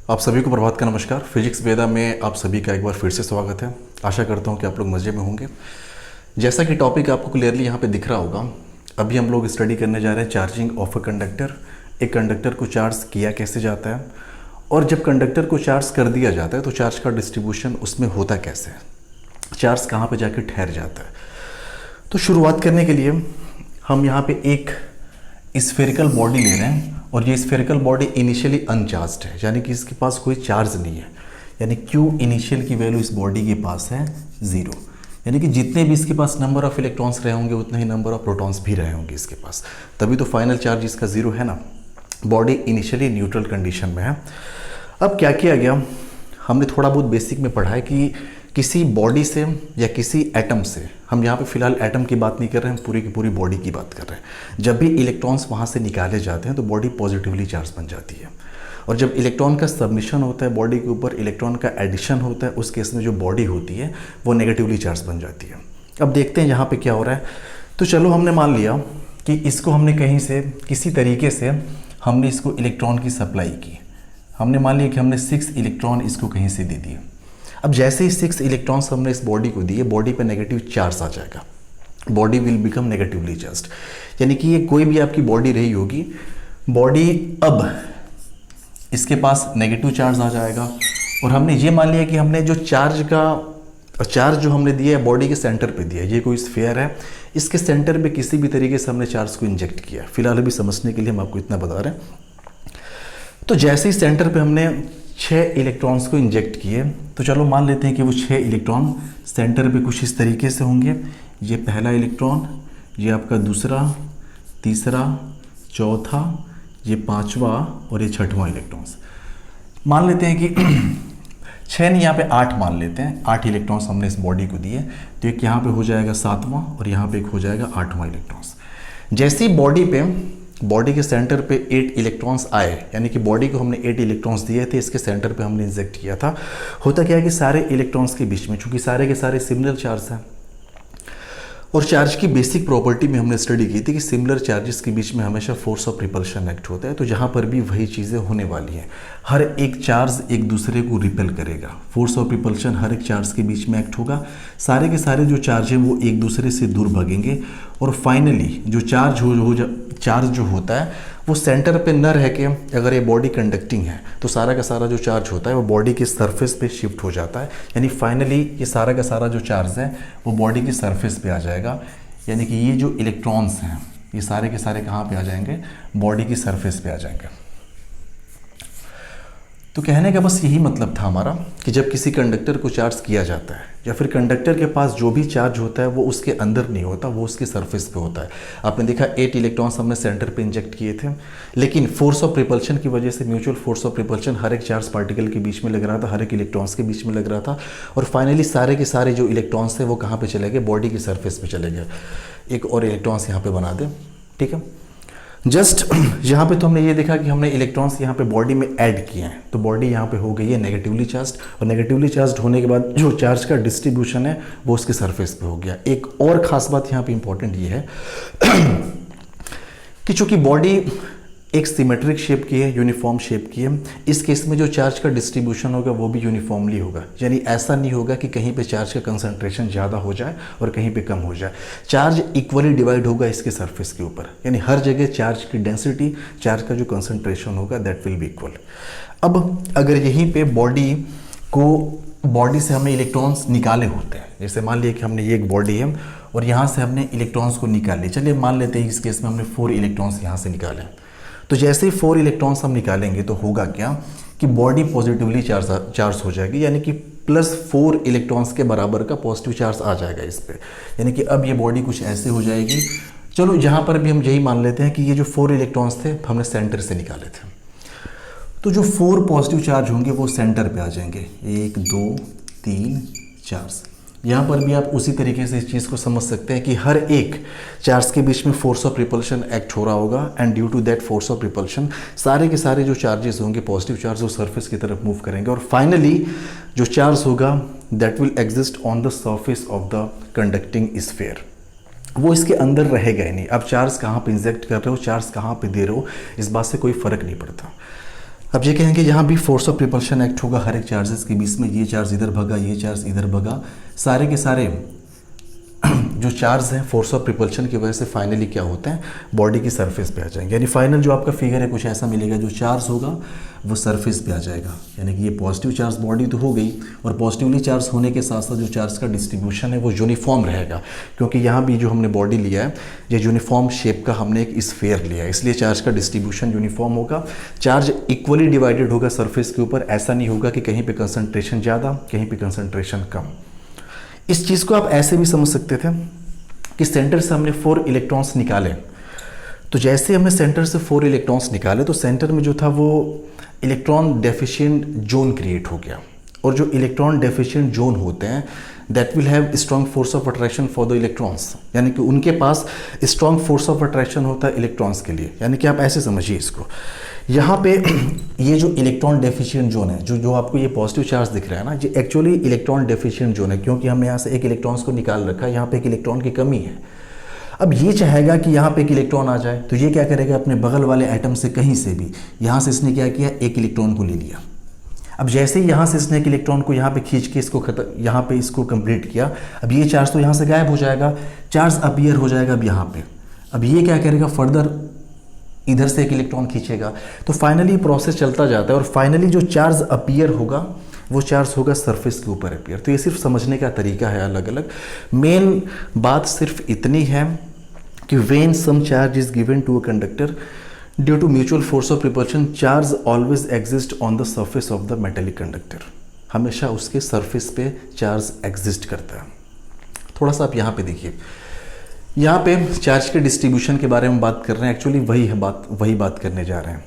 आप सभी को प्रभात का नमस्कार। फिजिक्स वेदा में आप सभी का एक बार फिर से स्वागत है। आशा करता हूँ कि आप लोग मज़े में होंगे। जैसा कि टॉपिक आपको क्लियरली यहाँ पे दिख रहा होगा, अभी हम लोग स्टडी करने जा रहे हैं चार्जिंग ऑफ अ कंडक्टर। एक कंडक्टर को चार्ज किया कैसे जाता है और जब कंडक्टर को चार्ज कर दिया जाता है तो चार्ज का डिस्ट्रीब्यूशन उसमें होता कैसे है, चार्ज कहाँ पर जाकर ठहर जाता है। तो शुरुआत करने के लिए हम यहाँ पे एक स्फेरिकल बॉडी ले रहे हैं और ये स्फेरिकल बॉडी इनिशियली अनचार्ज्ड है, यानी कि इसके पास कोई चार्ज नहीं है। यानी Q इनिशियल की वैल्यू इस बॉडी के पास है 0, यानी कि जितने भी इसके पास नंबर ऑफ इलेक्ट्रॉन्स रहे होंगे उतने ही नंबर ऑफ प्रोटॉन्स भी रहे होंगे इसके पास, तभी तो फाइनल चार्ज इसका 0 है ना। बॉडी इनिशियली न्यूट्रल कंडीशन में है। अब क्या किया गया, हमने थोड़ा बहुत बेसिक में पढ़ा है कि किसी बॉडी से या किसी एटम से, हम यहाँ पे फिलहाल एटम की बात नहीं कर रहे हैं, पूरी की पूरी बॉडी की बात कर रहे हैं। जब भी इलेक्ट्रॉन्स वहाँ से निकाले जाते हैं तो बॉडी पॉजिटिवली चार्ज बन जाती है, और जब इलेक्ट्रॉन का सबमिशन होता है बॉडी के ऊपर, इलेक्ट्रॉन का एडिशन होता है, उस केस में जो बॉडी होती है वो नेगेटिवली चार्ज बन जाती है। अब देखते हैं यहाँ पर क्या हो रहा है। तो चलो, हमने मान लिया कि इसको हमने कहीं से किसी तरीके से हमने इसको इलेक्ट्रॉन की सप्लाई की। हमने मान लिया कि हमने 6 इलेक्ट्रॉन इसको कहीं से दे दिए। अब जैसे ही 6 इलेक्ट्रॉन्स हमने इस बॉडी को दिए, बॉडी पे नेगेटिव चार्ज आ जाएगा, body will become negatively charged. यानी कि ये कोई भी आपकी बॉडी रही होगी, बॉडी अब इसके पास नेगेटिव चार्ज आ जाएगा। और हमने ये मान लिया कि हमने जो चार्ज जो हमने दिया है बॉडी के सेंटर पे दिया है, ये कोई स्फीयर है, इसके सेंटर पे किसी भी तरीके से हमने चार्ज को इंजेक्ट किया। फिलहाल अभी समझने के लिए हम आपको इतना बता रहे हैं। तो जैसे ही सेंटर पे हमने 6 इलेक्ट्रॉन्स को इंजेक्ट किए, तो चलो मान लेते हैं कि वो 6 इलेक्ट्रॉन सेंटर पे कुछ इस तरीके से होंगे। ये पहला इलेक्ट्रॉन, ये आपका दूसरा, तीसरा, चौथा, ये 5वां और ये 6वां इलेक्ट्रॉन्स। मान लेते हैं कि 6 नहीं, यहाँ पे 8 मान लेते हैं। 8 इलेक्ट्रॉन्स हमने इस बॉडी को दिए, तो एक यहाँ पे हो जाएगा 7वां और यहाँ पे एक हो जाएगा 8वां इलेक्ट्रॉन्स। जैसे ही बॉडी के सेंटर पे 8 इलेक्ट्रॉन्स आए, यानी कि बॉडी को हमने 8 इलेक्ट्रॉन्स दिए थे, इसके सेंटर पे हमने इंजेक्ट किया था। होता क्या है कि सारे इलेक्ट्रॉन्स के बीच में, चूंकि सारे के सारे सिमिलर चार्ज हैं, और चार्ज की बेसिक प्रॉपर्टी में हमने स्टडी की थी कि सिमिलर चार्जेस के बीच में हमेशा फोर्स ऑफ रिपल्शन एक्ट होता है। तो जहाँ पर भी वही चीज़ें होने वाली हैं, हर एक चार्ज एक दूसरे को रिपेल करेगा, फोर्स ऑफ रिपल्शन हर एक चार्ज के बीच में एक्ट होगा। सारे के सारे जो चार्ज है वो एक दूसरे से दूर भागेंगे, और फाइनली जो चार्ज जो होता है वो सेंटर पे न रह के, अगर ये बॉडी कंडक्टिंग है तो सारा का सारा जो चार्ज होता है वो बॉडी के सरफेस पे शिफ्ट हो जाता है। यानी फाइनली ये सारा का सारा जो चार्ज है वो बॉडी की सरफेस पे आ जाएगा। यानी कि ये जो इलेक्ट्रॉन्स हैं ये सारे के सारे कहाँ पे आ जाएंगे, बॉडी की सरफेस पे आ जाएंगे। तो कहने का बस यही मतलब था हमारा कि जब किसी कंडक्टर को चार्ज किया जाता है या फिर कंडक्टर के पास जो भी चार्ज होता है वो उसके अंदर नहीं होता, वो उसके सरफेस पे होता है। आपने देखा 8 इलेक्ट्रॉन्स हमने सेंटर पे इंजेक्ट किए थे, लेकिन फोर्स ऑफ रिपल्शन की वजह से, म्यूचुअल फोर्स ऑफ रिपल्शन हर एक चार्ज पार्टिकल के बीच में लग रहा था, हर एक इलेक्ट्रॉन्स के बीच में लग रहा था, और फाइनली सारे के सारे जो इलेक्ट्रॉन्स थे वो कहाँ पर चले गए, बॉडी की सरफेस पर चले गए। एक और इलेक्ट्रॉन्स यहाँ पर बना दें, ठीक है। जस्ट यहाँ पे तो हमने ये देखा कि हमने इलेक्ट्रॉन्स यहाँ पे बॉडी में ऐड किए हैं, तो बॉडी यहाँ पे हो गई है नेगेटिवली चार्ज्ड, और नेगेटिवली चार्ज्ड होने के बाद जो चार्ज का डिस्ट्रीब्यूशन है वो उसके सरफेस पे हो गया। एक और ख़ास बात यहाँ पे इंपॉर्टेंट ये है कि चूंकि बॉडी एक सिमेट्रिक शेप की है, यूनिफॉर्म शेप की है, इस केस में जो चार्ज का डिस्ट्रीब्यूशन होगा वो भी यूनिफॉर्मली होगा। यानी ऐसा नहीं होगा कि कहीं पे चार्ज का कंसंट्रेशन ज़्यादा हो जाए और कहीं पे कम हो जाए। चार्ज इक्वली डिवाइड होगा इसके सरफेस के ऊपर, यानी हर जगह चार्ज की डेंसिटी, चार्ज का जो कंसंट्रेशन होगा दैट विल बी इक्वल। अब अगर यहीं पे बॉडी से हमने इलेक्ट्रॉन्स निकाले होते हैं, जैसे मान लिया कि हमने ये एक बॉडी है और यहाँ से हमने इलेक्ट्रॉन्स को निकाले, चलिए मान लेते हैं इस केस में हमने 4 इलेक्ट्रॉन्स यहाँ से निकाले। तो जैसे ही 4 इलेक्ट्रॉन्स हम निकालेंगे तो होगा क्या कि बॉडी पॉजिटिवली चार्ज हो जाएगी, यानी कि +4 इलेक्ट्रॉन्स के बराबर का पॉजिटिव चार्ज आ जाएगा इस पे। यानी कि अब ये बॉडी कुछ ऐसे हो जाएगी। चलो, यहाँ पर भी हम यही मान लेते हैं कि ये जो 4 इलेक्ट्रॉन्स थे हमने सेंटर से निकाले थे, तो जो 4 पॉजिटिव चार्ज होंगे वो सेंटर पे आ जाएंगे, 1 2 3 4। यहाँ पर भी आप उसी तरीके से इस चीज़ को समझ सकते हैं कि हर एक चार्ज के बीच में फोर्स ऑफ रिपल्शन एक्ट हो रहा होगा, and due to that force of repulsion सारे के सारे जो चार्जेस होंगे पॉजिटिव चार्ज वो सरफेस की तरफ मूव करेंगे, और फाइनली जो चार्ज होगा that will exist on the surface of the conducting sphere. वो इसके अंदर रहेगा ही नहीं। अब चार्ज कहाँ पे इंजेक्ट कर रहे हो, चार्ज कहाँ पे दे रहे हो, इस बात से कोई फ़र्क नहीं पड़ता। अब ये कहेंगे यहाँ भी फोर्स ऑफ रिपल्शन एक्ट होगा हर एक चार्जेस के बीच में, ये चार्ज इधर भगा, ये चार्ज इधर भगा, सारे के सारे जो चार्ज हैं फोर्स ऑफ रिपल्शन की वजह से फाइनली क्या होते हैं, बॉडी की सरफेस पे आ जाएंगे। यानी फाइनल जो आपका फिगर है कुछ ऐसा मिलेगा, जो चार्ज होगा वो सरफेस पे आ जाएगा। यानी कि ये पॉजिटिव चार्ज बॉडी तो हो गई, और पॉजिटिवली चार्ज होने के साथ साथ जो चार्ज का डिस्ट्रीब्यूशन है वो यूनिफॉर्म रहेगा, क्योंकि यहाँ भी जो हमने बॉडी लिया है ये यूनिफॉर्म शेप का हमने एक स्फीयर लिया है, इसलिए चार्ज का डिस्ट्रीब्यूशन यूनिफॉर्म होगा। चार्ज इक्वली डिवाइडेड होगा सरफेस के ऊपर, ऐसा नहीं होगा कि कहीं पे कंसंट्रेशन ज़्यादा कहीं पे कंसंट्रेशन कम। इस चीज़ को आप ऐसे भी समझ सकते थे कि सेंटर से हमने 4 इलेक्ट्रॉन्स निकाले, तो जैसे हमने सेंटर से 4 इलेक्ट्रॉन्स निकाले तो सेंटर में जो था वो इलेक्ट्रॉन डेफिशिएंट जोन क्रिएट हो गया, और जो इलेक्ट्रॉन डेफिशिएंट जोन होते हैं that will have strong force of attraction for the electrons, यानी कि उनके पास स्ट्रॉन्ग फोर्स ऑफ अट्रैक्शन होता है इलेक्ट्रॉन्स के लिए। यानी कि आप ऐसे समझिए इसको, यहाँ पे ये जो इलेक्ट्रॉन डेफिशिएंट जोन है, जो आपको ये पॉजिटिव चार्ज दिख रहा है ना, ये एक्चुअली इलेक्ट्रॉन डेफिशिएंट जोन है, क्योंकि हमने यहाँ से एक इलेक्ट्रॉन्स को निकाल रखा है, यहाँ पे एक इलेक्ट्रॉन की कमी है। अब ये चाहेगा कि यहाँ पे एक इलेक्ट्रॉन आ जाए, तो ये क्या करेगा, अपने बगल वाले एटम से कहीं से भी, यहाँ से इसने क्या किया, एक इलेक्ट्रॉन को ले लिया। अब जैसे ही यहाँ से इसने एक इलेक्ट्रॉन को यहाँ पे खींच के इसको यहाँ पे इसको कंप्लीट किया, अब ये चार्ज तो यहाँ से गायब हो जाएगा, चार्ज अपीयर हो जाएगा अब यहाँ पे। अब ये क्या करेगा, फर्दर इधर से एक इलेक्ट्रॉन खींचेगा, तो फाइनली प्रोसेस चलता जाता है, और फाइनली जो चार्ज अपीयर होगा वो चार्ज होगा सरफेस के ऊपर अपीयर। तो ये सिर्फ समझने का तरीका है अलग अलग। मेन बात सिर्फ इतनी है कि when some charge is given to a conductor due to mutual force of repulsion, charge always exist on the surface of the metallic conductor. हमेशा उसके सरफेस पे चार्ज एग्जिस्ट करता है। थोड़ा सा आप यहाँ पे देखिए, यहाँ पे चार्ज के डिस्ट्रीब्यूशन के बारे में बात कर रहे हैं, एक्चुअली वही बात करने जा रहे हैं।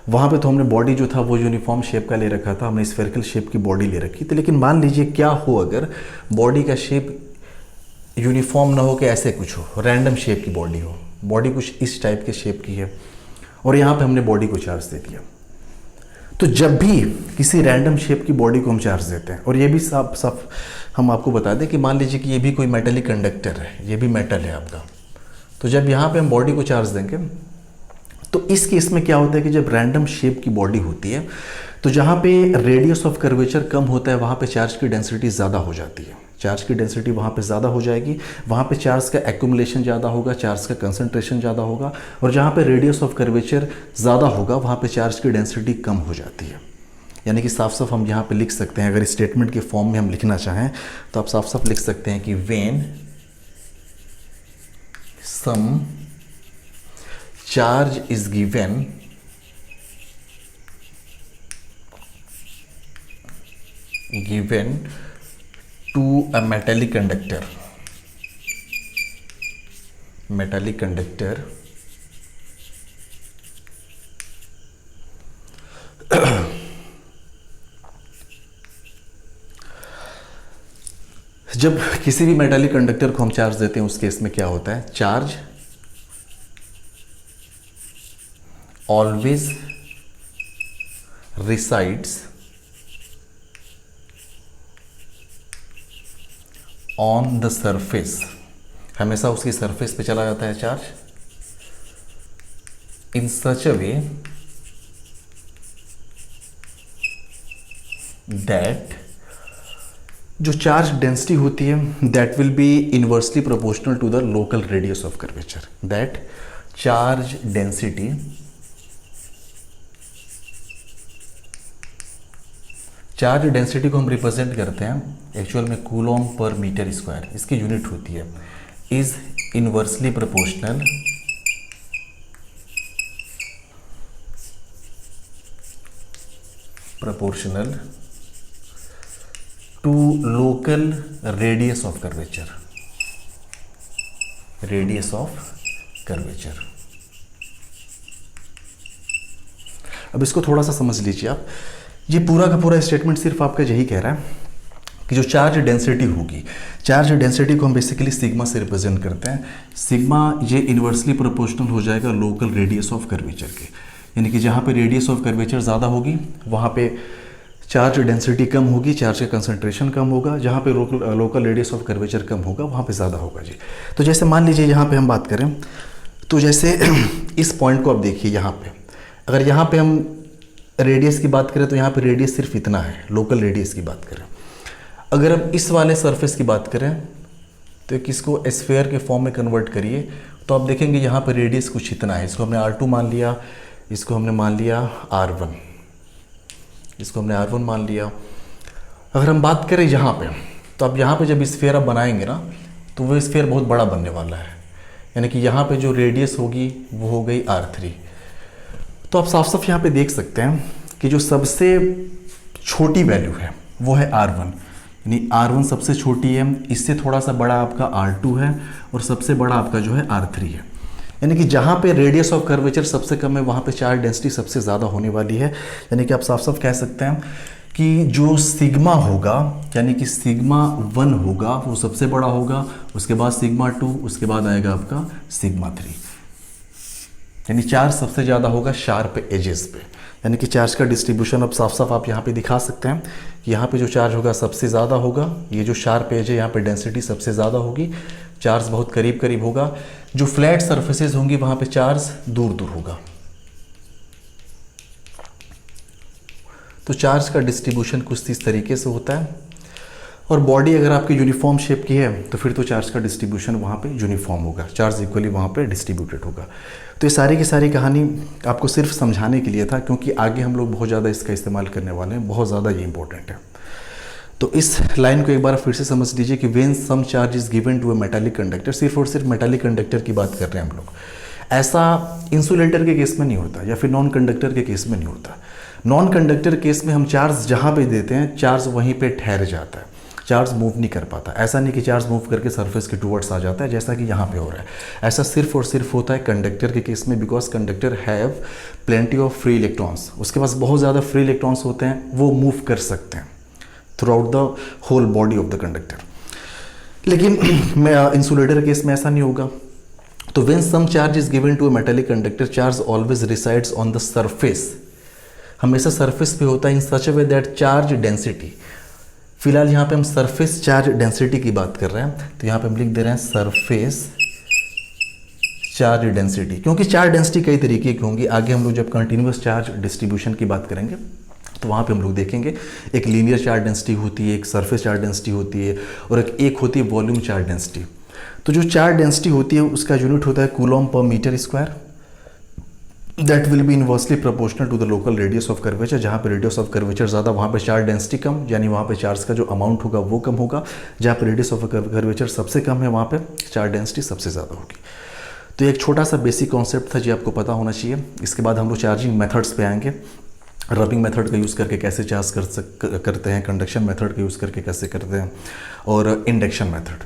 वहाँ पे तो हमने बॉडी जो था वो यूनिफॉर्म शेप का ले रखा था, हमने स्फेरिकल शेप की बॉडी ले रखी थी। लेकिन मान लीजिए क्या हो अगर बॉडी का शेप यूनिफॉर्म ना हो, कि ऐसे कुछ हो, रैंडम शेप की बॉडी हो, बॉडी कुछ इस टाइप के शेप की है, और यहाँ पे हमने बॉडी को चार्ज दे दिया। तो जब भी किसी रैंडम शेप की बॉडी को हम चार्ज देते हैं, और ये भी साफ हम आपको बता दें कि मान लीजिए कि ये भी कोई मेटलिक कंडक्टर है, ये भी मेटल है आपका, तो जब यहाँ पे हम बॉडी को चार्ज देंगे तो इस केस में क्या होता है कि जब रैंडम शेप की बॉडी होती है तो जहाँ पे रेडियस ऑफ कर्वेचर कम होता है वहाँ पे चार्ज की डेंसिटी ज़्यादा हो जाती है। चार्ज की डेंसिटी वहाँ पे ज़्यादा हो जाएगी, वहाँ पे चार्ज का एक्यूमुलेशन ज़्यादा होगा, चार्ज का कंसंट्रेशन ज़्यादा होगा, और जहाँ पे रेडियस ऑफ कर्वेचर ज़्यादा होगा वहाँ पे चार्ज की डेंसिटी कम हो जाती है। यानी कि साफ साफ हम यहाँ पे लिख सकते हैं, अगर स्टेटमेंट के फॉर्म में हम लिखना चाहें तो आप साफ साफ लिख सकते हैं कि when some charge is given to a metallic conductor जब किसी भी मेटालिक कंडक्टर को हम चार्ज देते हैं उस केस में क्या होता है, charge always resides on the surface, हमेशा उसकी सरफेस पे चला जाता है charge, in such a way that जो चार्ज डेंसिटी होती है that will be inversely proportional to the local radius of curvature. That charge density को हम रिप्रेजेंट करते हैं एक्चुअल में कूलॉम पर मीटर स्क्वायर, इसकी यूनिट होती है, is inversely proportional to local radius of curvature. अब इसको थोड़ा सा समझ लीजिए आप, ये पूरा का पूरा स्टेटमेंट सिर्फ आपका यही कह रहा है कि जो चार्ज डेंसिटी होगी, चार्ज डेंसिटी को हम बेसिकली सिग्मा से रिप्रेजेंट करते हैं। सिग्मा ये इन्वर्सली प्रोपोर्शनल हो जाएगा लोकल रेडियस ऑफ कर्वेचर के, यानी कि जहाँ पे रेडियस ऑफ कर्वेचर ज़्यादा होगी वहाँ पे चार्ज डेंसिटी कम होगी, चार्ज का कंसंट्रेशन कम होगा, जहाँ पे लोकल रेडियस ऑफ कर्वेचर कम होगा वहाँ पे ज़्यादा होगा जी। तो जैसे मान लीजिए यहाँ पे हम बात करें तो जैसे इस पॉइंट को आप देखिए, यहाँ पे अगर यहाँ पे हम रेडियस की बात करें तो यहाँ पे रेडियस सिर्फ इतना है, लोकल रेडियस की बात करें। अगर हम इस वाले सरफेस की बात करें तो किसको स्फीयर के फॉर्म में कन्वर्ट करिए तो आप देखेंगे यहाँ पे रेडियस कुछ इतना है। इसको हमने R2 मान लिया, इसको हमने मान लिया R1, इसको हमने R1 मान लिया। अगर हम बात करें यहाँ पे तो अब यहाँ पे जब स्फीयर आप बनाएंगे ना तो वो स्फीयर बहुत बड़ा बनने वाला है, यानी कि यहाँ पे जो रेडियस होगी वो हो गई R3। तो आप साफ साफ यहाँ पे देख सकते हैं कि जो सबसे छोटी वैल्यू है वो है R1, यानी R1 सबसे छोटी है, इससे थोड़ा सा बड़ा आपका R2 है और सबसे बड़ा आपका जो है R3 है। यानी कि जहाँ पे रेडियस ऑफ कर्वेचर सबसे कम है वहाँ पे चार्ज डेंसिटी सबसे ज़्यादा होने वाली है। यानी कि आप साफ साफ कह सकते हैं कि जो सिग्मा होगा, यानी कि सिग्मा 1 होगा वो सबसे बड़ा होगा, उसके बाद सिग्मा 2, उसके बाद आएगा आपका सिग्मा 3। यानी चार्ज सबसे ज़्यादा होगा शार्प एजेस पे। यानी कि चार्ज का डिस्ट्रीब्यूशन अब साफ साफ आप यहाँ पे दिखा सकते हैं कि यहाँ पे जो चार्ज होगा सबसे ज़्यादा होगा, ये जो शार्प एज है यहाँ पे डेंसिटी सबसे ज़्यादा होगी, चार्ज बहुत करीब करीब होगा। जो फ्लैट सरफेसेस होंगी वहाँ पे चार्ज दूर दूर होगा। तो चार्ज का डिस्ट्रीब्यूशन कुछ इस तरीके से होता है। और बॉडी अगर आपकी यूनिफॉर्म शेप की है तो फिर तो चार्ज का डिस्ट्रीब्यूशन वहाँ पे यूनिफॉर्म होगा, चार्ज इक्वली वहाँ पे डिस्ट्रीब्यूटेड होगा। तो ये सारी की सारी कहानी आपको सिर्फ समझाने के लिए था, क्योंकि आगे हम लोग बहुत ज़्यादा इसका इस्तेमाल करने वाले हैं, बहुत ज़्यादा ये इंपॉर्टेंट है। तो इस लाइन को एक बार फिर से समझ लीजिए कि when some charge is given to a metallic conductor, सिर्फ और सिर्फ मेटालिक कंडक्टर की बात कर रहे हैं हम लोग। ऐसा इंसुलेटर के केस में नहीं होता या फिर नॉन कंडक्टर के केस में नहीं होता। नॉन कंडक्टर केस में हम चार्ज जहाँ पे देते हैं चार्ज वहीं पे ठहर जाता है, चार्ज मूव नहीं कर पाता। ऐसा नहीं कि चार्ज मूव करके सरफेस के टूवर्ड्स आ जाता है जैसा कि यहाँ पे हो रहा है। ऐसा सिर्फ और सिर्फ होता है कंडक्टर के केस में, because conductor have plenty of free electrons, उसके पास बहुत ज़्यादा फ्री इलेक्ट्रॉन्स होते हैं, वो मूव कर सकते हैं throughout the whole body of the conductor. लेकिन इंसुलेटर केस में ऐसा नहीं होगा। तो when some charge is given to a metallic conductor, charge always resides on the surface, हमेशा सरफेस पे होता है, in such a way that charge density, फिलहाल यहाँ पे हम सरफेस चार्ज डेंसिटी की बात कर रहे हैं, तो यहाँ पे हम लिख दे रहे हैं सरफेस चार्ज डेंसिटी, क्योंकि चार्ज डेंसिटी कई तरीके की होंगी। आगे हम लोग जब कंटिन्यूअस चार्ज डिस्ट्रीब्यूशन की बात करेंगे तो वहाँ पे हम लोग देखेंगे एक लीनियर चार्ज डेंसिटी होती है, एक सरफेस चार्ज डेंसिटी होती है और एक होती है वॉल्यूम चार्ज डेंसिटी। तो जो चार्ज डेंसिटी होती है उसका यूनिट होता है कूलॉम पर metre square, that will be inversely proportional to the local radius of curvature. जहाँ पे रेडियस ऑफ कर्वेचर ज़्यादा वहाँ पे चार्ज डेंसिटी कम, यानी वहाँ पे चार्ज का जो अमाउंट होगा वो कम होगा। जहाँ पे रेडियस ऑफ कर्वेचर सबसे कम है वहाँ पे चार्ज डेंसिटी सबसे ज़्यादा होगी। तो एक छोटा सा बेसिक कॉन्सेप्ट था जो आपको पता होना चाहिए। इसके बाद हम लोग चार्जिंग मेथड्स पे आएंगे, रबिंग मेथड का यूज़ करके कैसे चार्ज करते हैं, कंडक्शन मेथड का यूज़ करके कैसे करते हैं और इंडक्शन मेथड।